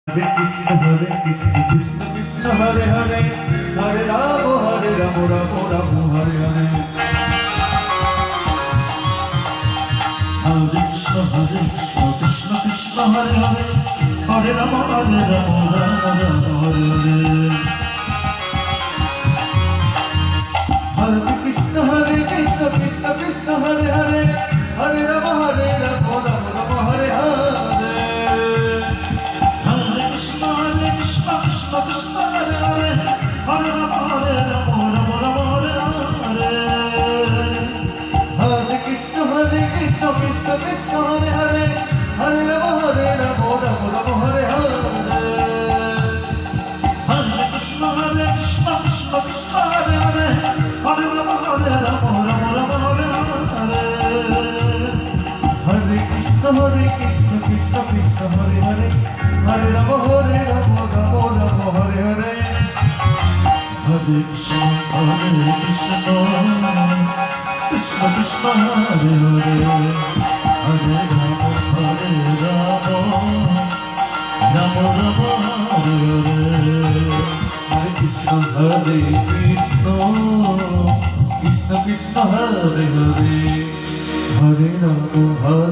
Hare Krishna Krishna Krishna Hare Hare Hare Rama Rama Rama Hare Hare Hare Krishna Krishna Krishna Hare Hare Hare Rama Rama Hare Hare Hare Krishna Krishna Krishna Hare Hare Hare Rama Rama Hare Hare Krishna Krishna Hare Hare Hare Rama Rama Hare Hare Hare Krishna Krishna Krishna Hare Hare Hare Rama Rama Hare Hare Hare Krishna Krishna Krishna Hare Hare Hare Rama Rama Hare Hare Hare Krishna Krishna Krishna Hare Hare Hare Rama Rama Hare Hare Hare Krishna Krishna Krishna Hare Hare Hare Rama